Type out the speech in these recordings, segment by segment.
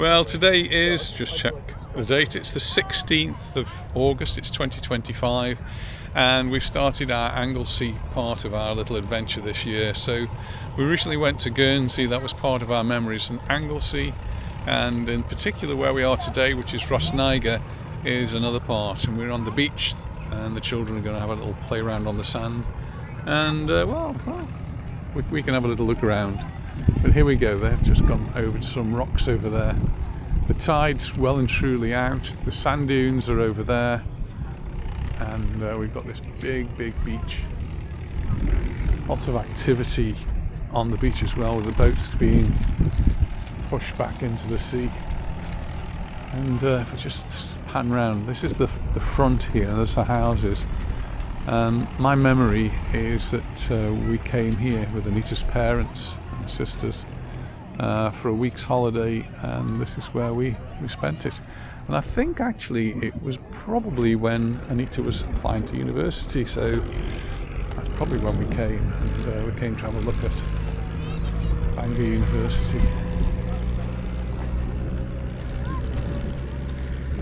Well, today is, just check the date, it's the 16th of August, it's 2025, and we've started our Anglesey part of our little adventure this year. So we recently went to Guernsey, that was part of our memories, and Anglesey, and in particular where we are today, which is Rhosneigr, is another part, and we're on the beach and the children are going to have a little play around on the sand, and we can have a little look around. But here we go, they've just gone over to some rocks over there. The tide's well and truly out, the sand dunes are over there, and we've got this big beach. Lots of activity on the beach as well, with the boats being pushed back into the sea. And if we just pan round, this is the front here, there's the houses. My memory is that we came here with Anita's parents and sisters for a week's holiday, and this is where we spent it. And I think actually it was probably when Anita was applying to university, so that's probably when we came, and we came to have a look at Bangor University.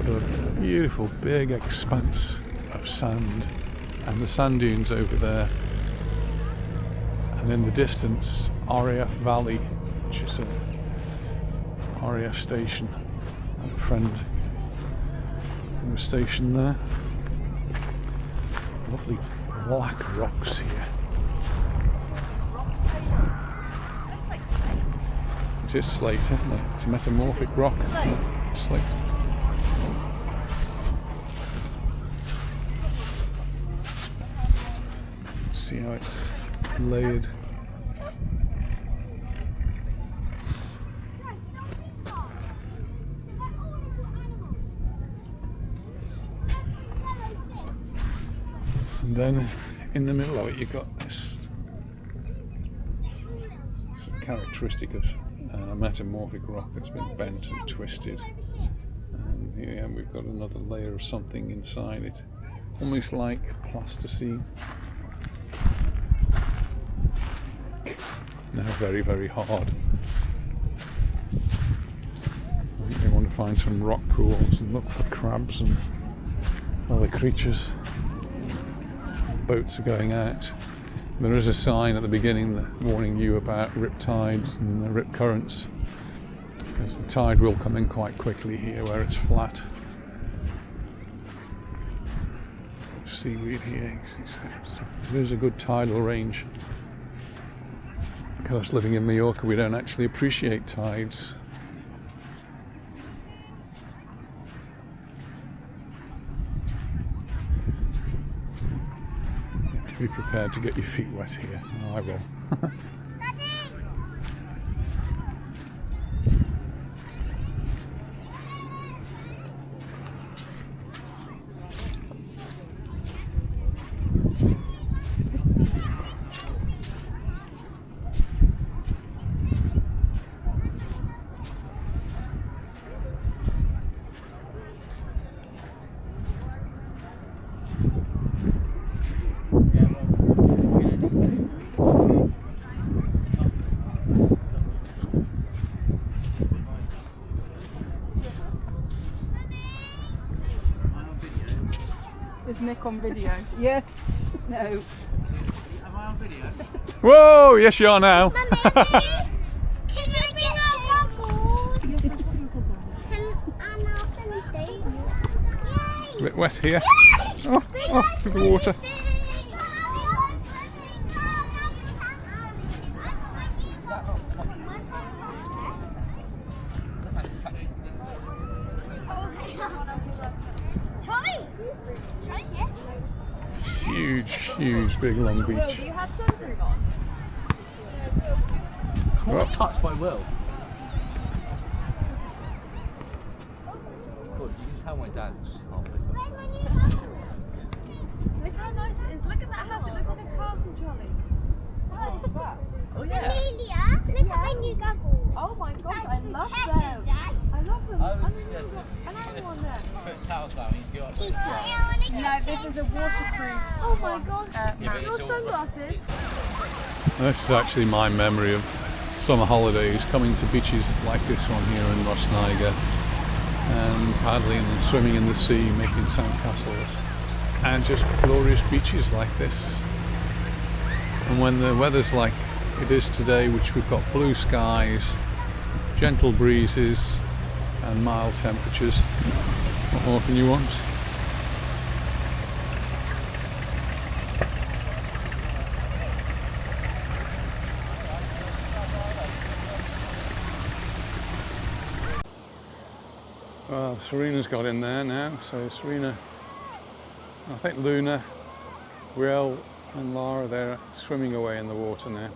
A beautiful big expanse of sand, and the sand dunes over there, and in the distance RAF Valley, which is a RAF station. I have a friend who was stationed there. Lovely black rocks here. Looks like slate. It is slate, isn't it? It's a metamorphic rock. Slate. See how it's layered. And then in the middle of it you've got this characteristic of metamorphic rock that's been bent and twisted. And here we've got another layer of something inside it, almost like plasticine. Now very hard. I think they want to find some rock pools and look for crabs and other creatures. Boats are going out. There is a sign at the beginning warning you about rip tides and rip currents, because the tide will come in quite quickly here where it's flat. Seaweed here. There's a good tidal range. Because living in Mallorca, we don't actually appreciate tides. You have to be prepared to get your feet wet here. Oh, I will. Is Nick on video? Yes. No. Am I on video? Whoa! Yes, you are now. Mummy, can you bring our goggles? And our fencing? Yay! A bit wet here. Oh, look at the water. Huge, big, long beach. Will, do you have sunroof on? I want to touch my Will. Good, you can tell my dad's hot. Look how nice it is. Look at that house. It looks like a castle trolley. Oh, look at that. Oh yeah. Amelia, look at my new goggles. Oh my gosh, I love them. I love them. I was And then just you've got an animal on there. put towels down, you can go She's outside. No, this is a waterproof. Oh my gosh. Yeah, but Your it's all- sunglasses. This is actually my memory of summer holidays, coming to beaches like this one here in Rhosneigr, and paddling and swimming in the sea, making sandcastles, and just glorious beaches like this. And when the weather's like it is today, which we've got blue skies, gentle breezes and mild temperatures, what more can you want? Well, Serena's got in there now, so Serena, I think Luna, Will and Laura, they're swimming away in the water now.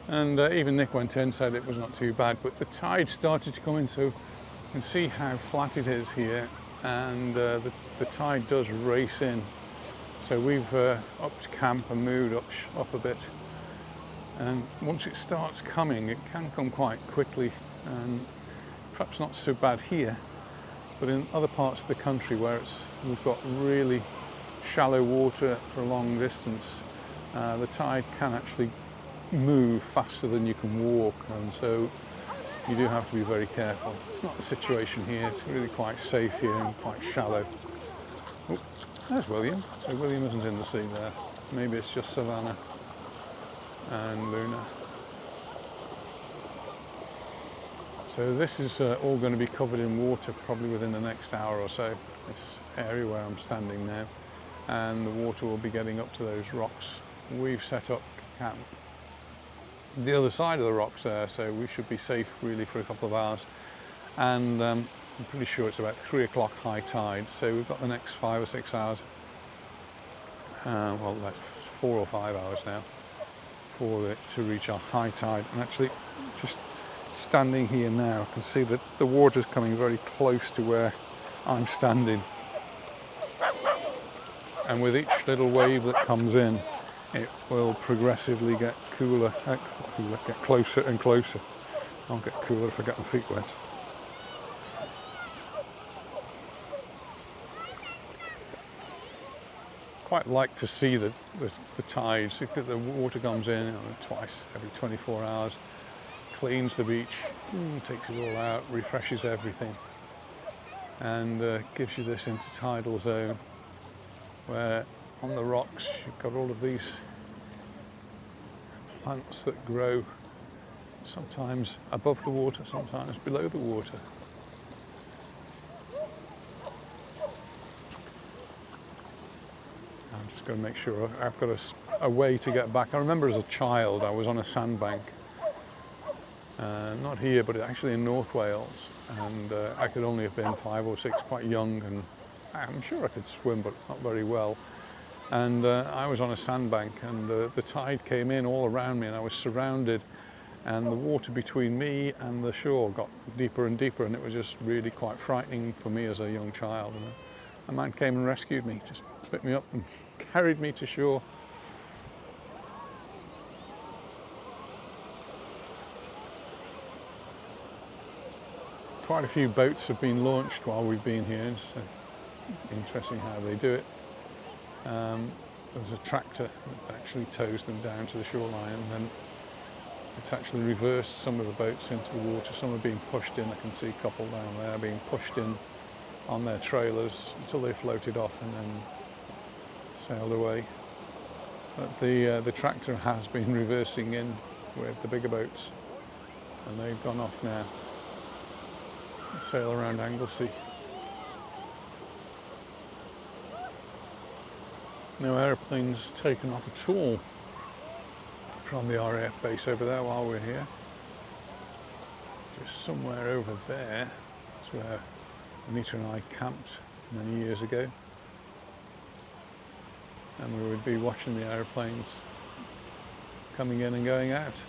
And even Nick went in, said it was not too bad, but the tide started to come in, so you can see how flat it is here, and the tide does race in. So we've upped camp and moved up a bit, and once it starts coming, it can come quite quickly, and perhaps not so bad here, but in other parts of the country where we've got really shallow water for a long distance, the tide can actually move faster than you can walk, and so you do have to be very careful. It's not the situation here, it's really quite safe here and quite shallow. Oh, there's William. So William isn't in the sea there. Maybe it's just Savannah and Luna. So this is all going to be covered in water probably within the next hour or so, this area where I'm standing now, and the water will be getting up to those rocks. We've set up camp the other side of the rocks there, so we should be safe really for a couple of hours, and I'm pretty sure it's about 3 o'clock high tide, so we've got the next 5 or 6 hours, well that's 4 or 5 hours now for it to reach our high tide. And actually just standing here now, I can see that the water's coming very close to where I'm standing, and with each little wave that comes in, it will progressively get cooler, get closer and closer. I'll get cooler if I get my feet wet. Quite like to see the tides. If the water comes in twice every 24 hours, cleans the beach, takes it all out, refreshes everything, and gives you this intertidal zone where on the rocks you've got all of these plants that grow sometimes above the water, sometimes below the water. I'm just going to make sure I've got a way to get back. I remember as a child I was on a sandbank, not here but actually in North Wales, and I could only have been 5 or 6, quite young, and I'm sure I could swim but not very well. And I was on a sandbank, and the tide came in all around me, and I was surrounded, and the water between me and the shore got deeper and deeper, and it was just really quite frightening for me as a young child. And a man came and rescued me, just picked me up and carried me to shore. Quite a few boats have been launched while we've been here. It's interesting how they do it. There's a tractor that actually tows them down to the shoreline, and then it's actually reversed some of the boats into the water. Some are being pushed in. I can see a couple down there being pushed in on their trailers until they floated off and then sailed away. But the tractor has been reversing in with the bigger boats, and they've gone off now. Sail around Anglesey. No aeroplanes taken off at all from the RAF base over there while we're here. Just somewhere over there, that's where Anita and I camped many years ago, and we would be watching the aeroplanes coming in and going out.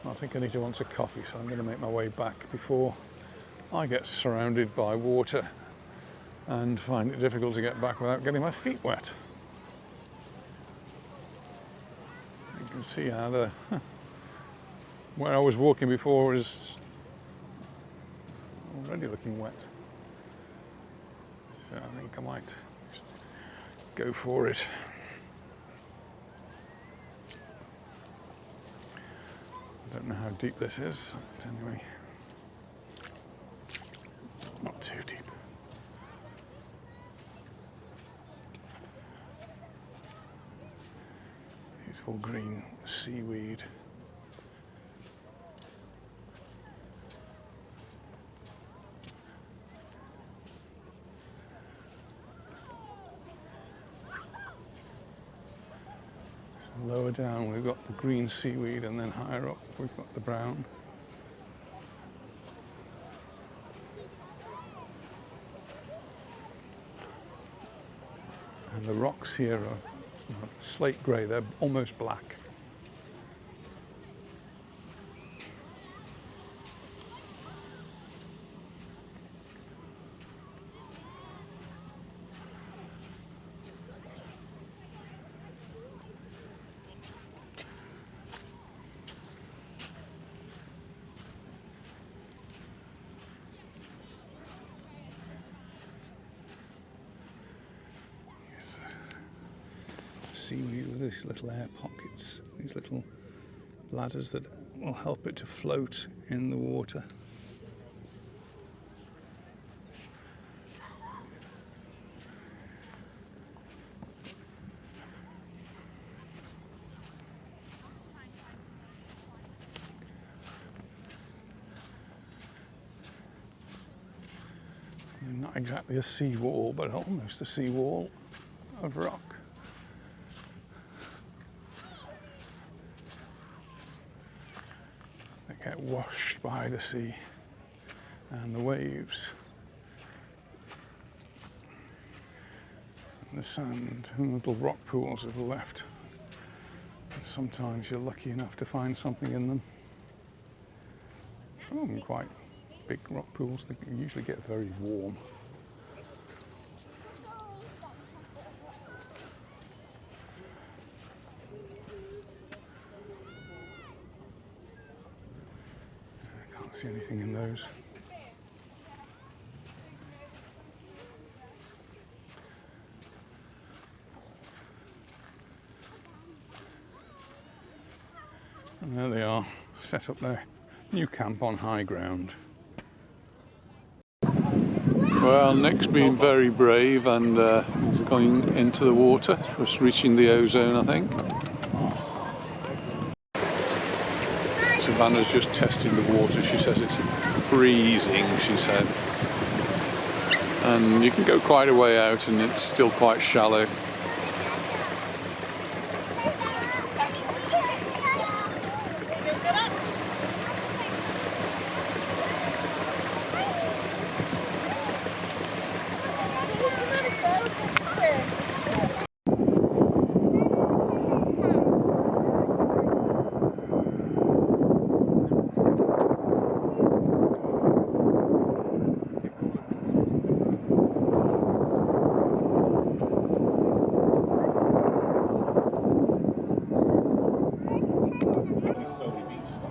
I think Anita wants a coffee, so I'm going to make my way back before I get surrounded by water and find it difficult to get back without getting my feet wet. You can see how where I was walking before is already looking wet. So I think I might just go for it. don't know how deep this is, but anyway, not too deep. Beautiful green seaweed. Lower down we've got the green seaweed, and then higher up we've got the brown. And the rocks here are slate grey, they're almost black. Seaweed with these little air pockets, these little bladders that will help it to float in the water. Not exactly a sea wall, but almost a sea wall of rock. Get washed by the sea and the waves and the sand and little rock pools that are left. And sometimes you're lucky enough to find something in them. Some of them quite big rock pools. They usually get very warm. See anything in those. And there they are, set up their new camp on high ground. Well, Nick's been very brave and he's going into the water, just reaching the ozone, I think. Savannah's just testing the water. She says it's freezing, she said. And you can go quite a way out and it's still quite shallow.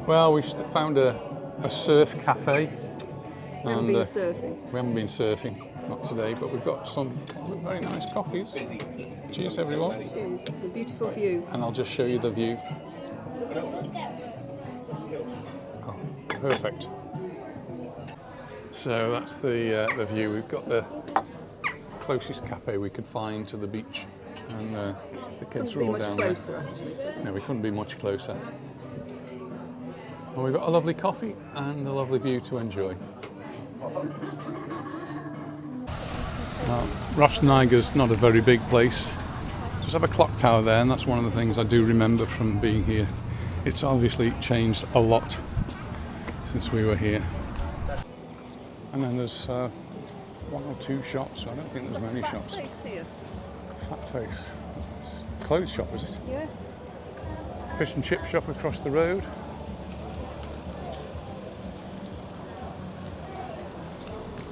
Well, we found a surf cafe. We haven't been surfing. We haven't been surfing, not today, but we've got some very nice coffees. Cheers, everyone. Cheers. A beautiful view. And I'll just show you the view. Oh, perfect. So that's the view. We've got the closest cafe we could find to the beach, and the kids are all down there. Couldn't be much closer, actually. No, we couldn't be much closer. And we've got a lovely coffee and a lovely view to enjoy. Now, Rhosneigr's not a very big place. Just have a clock tower there, and that's one of the things I do remember from being here. It's obviously changed a lot since we were here. And then there's one or two shops. I don't think there's many shops. Fat face here. Fat face. It's a clothes shop, is it? Yeah. Fish and chip shop across the road.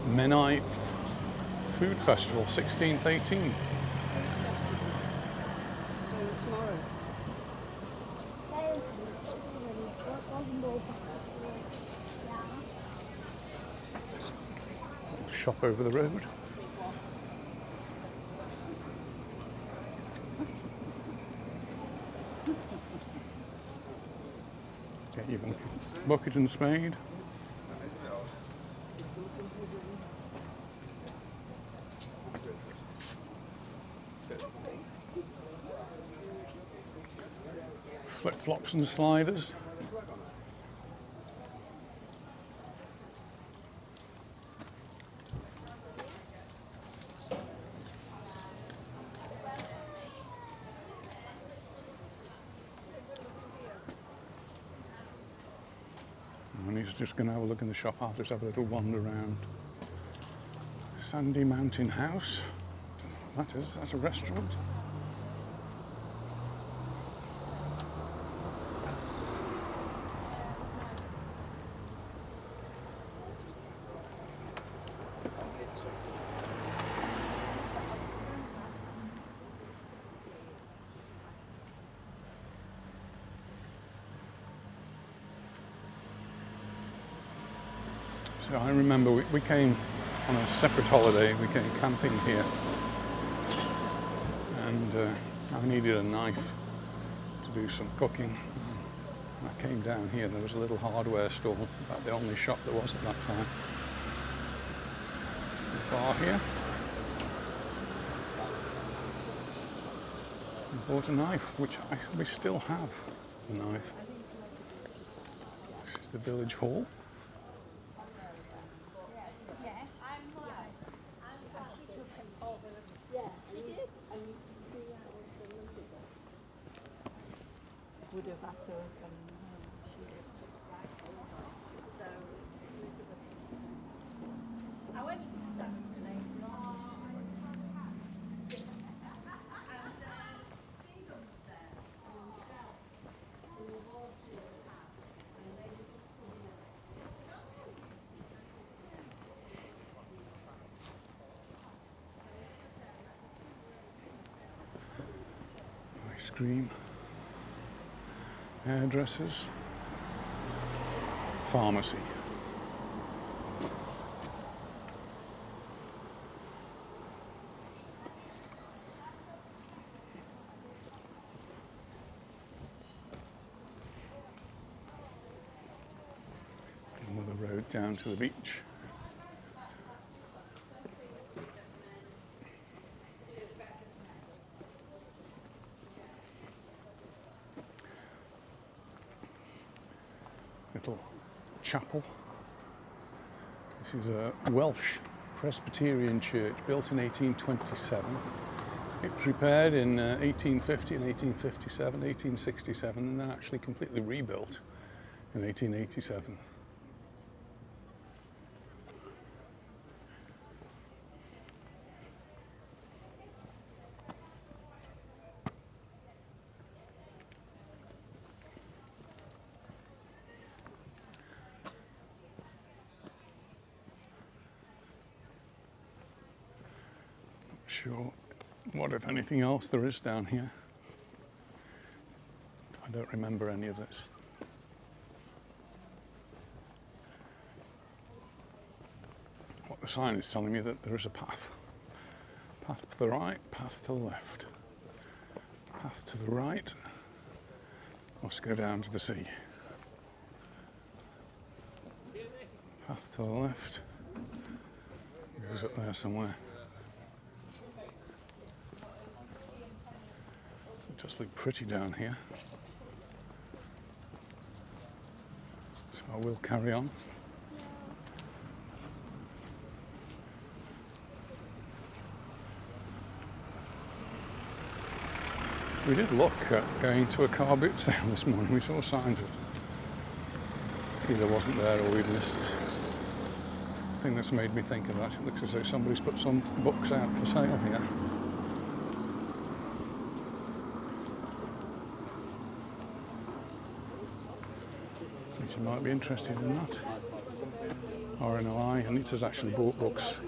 Menai Food Festival, 16th, 18th. Tomorrow. Shop over the road. Get even bucket and spade. Flip-flops and sliders. And he's just going to have a look in the shop. I'll just have a little wander around. Sandy Mountain House. Don't know what that is. That's a restaurant. So I remember we came on a separate holiday. We came camping here, and I needed a knife to do some cooking. I came down here. There was a little hardware store, about the only shop there was at that time. A bar here. I bought a knife, which we still have. The knife. This is the village hall. Ice cream, hairdressers, pharmacy. Another road down to the beach. Little chapel. This is a Welsh Presbyterian church built in 1827. It was repaired in 1850 and 1857, 1867, and then actually completely rebuilt in 1887. Sure what, if anything else, there is down here. I don't remember any of this. What the sign is telling me that there is a path. Path to the right, path to the left. Path to the right must go down to the sea. Path to the left goes up there somewhere. It does look pretty down here, so I will carry on. We did look at going to a car boot sale this morning. We saw signs of it. Either wasn't there or we'd missed it. The thing that's made me think of that, it looks as though somebody's put some books out for sale here. You might be interested in that. RNLI, Anita's actually bought books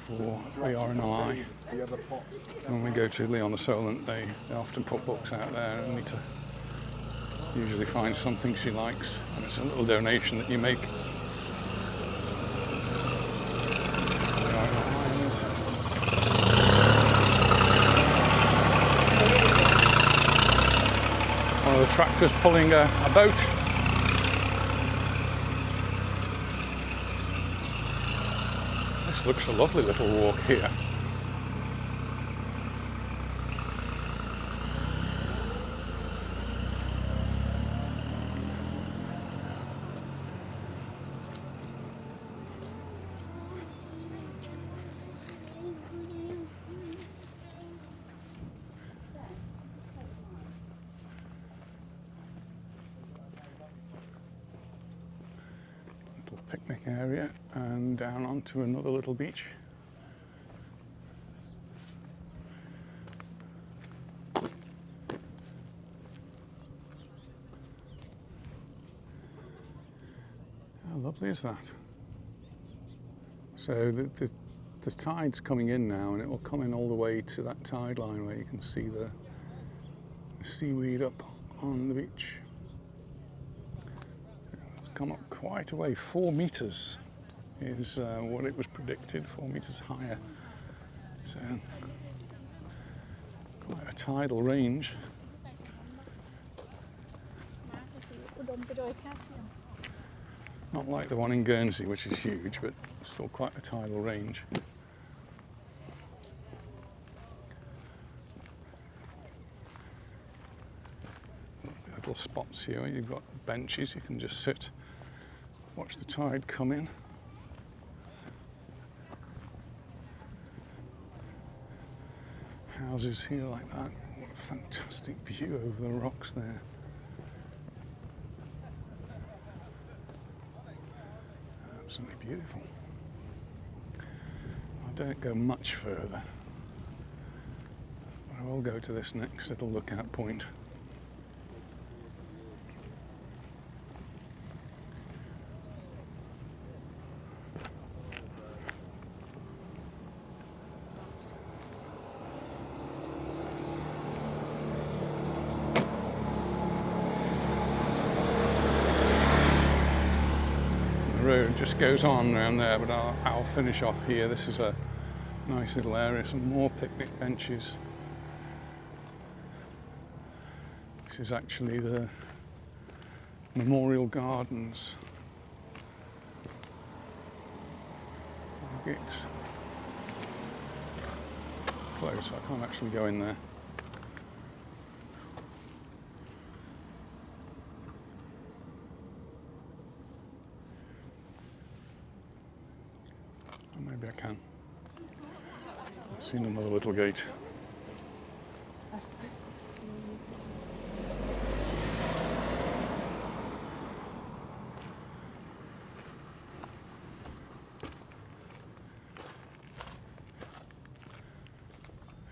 for the RNLI. When we go to Leon the Solent, they often put books out there, and Anita usually finds something she likes, and it's a little donation that you make. One of the tractors pulling a boat. looks a lovely little walk here. Picnic area and down onto another little beach. How lovely is that? So the tide's coming in now, and it will come in all the way to that tide line where you can see the seaweed up on the beach. It's come up quite a way. 4 meters is what it was predicted, 4 meters higher. So quite a tidal range. Not like the one in Guernsey, which is huge, but still quite a tidal range. Little spots here where you've got benches, you can just sit, watch the tide come in. Houses here like that. What a fantastic view over the rocks there. Absolutely beautiful. I don't go much further, but I will go to this next little lookout point. The road just goes on around there, but I'll finish off here. This is a nice little area, some more picnic benches. This is actually the Memorial Gardens. I'll get close, I can't actually go in there. Maybe I can. I've seen another little gate.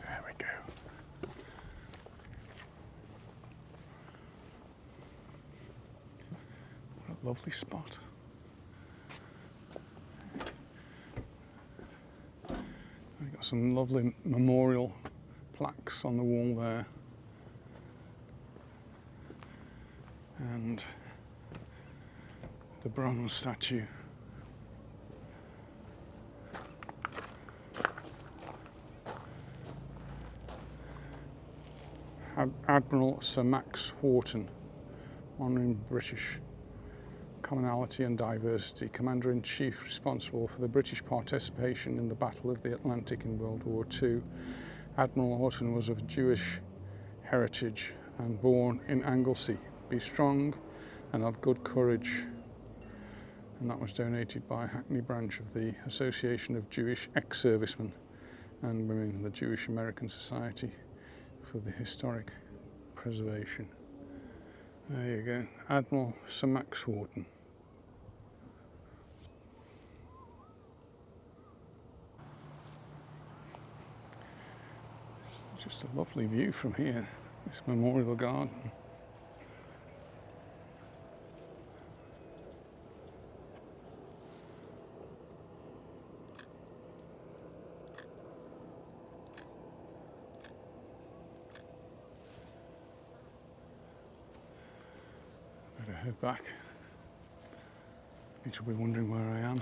There we go. What a lovely spot. Some lovely memorial plaques on the wall there, and the bronze statue. Admiral Sir Max Houghton, honouring British commonality and diversity, Commander-in-Chief responsible for the British participation in the Battle of the Atlantic in World War II. Admiral Houghton was of Jewish heritage and born in Anglesey. Be strong and of good courage. And that was donated by Hackney branch of the Association of Jewish Ex-Servicemen and Women in the Jewish American Society for the Historic Preservation. There you go, Admiral Sir Max Houghton. Just a lovely view from here, this memorial garden. Better head back. People will be wondering where I am.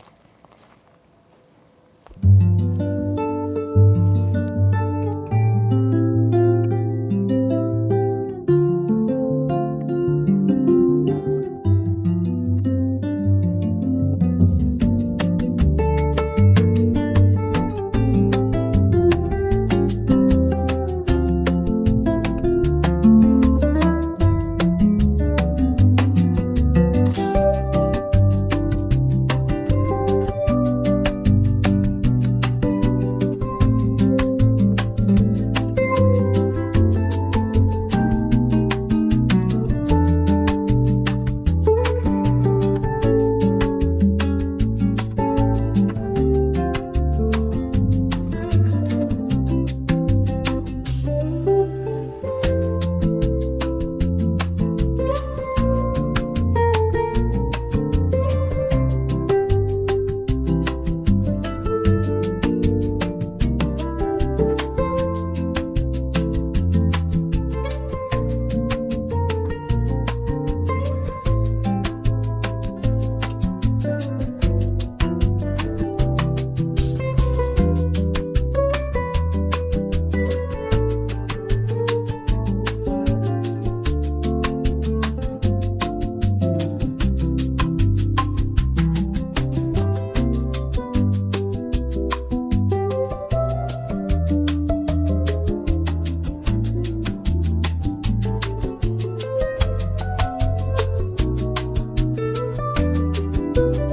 Bye.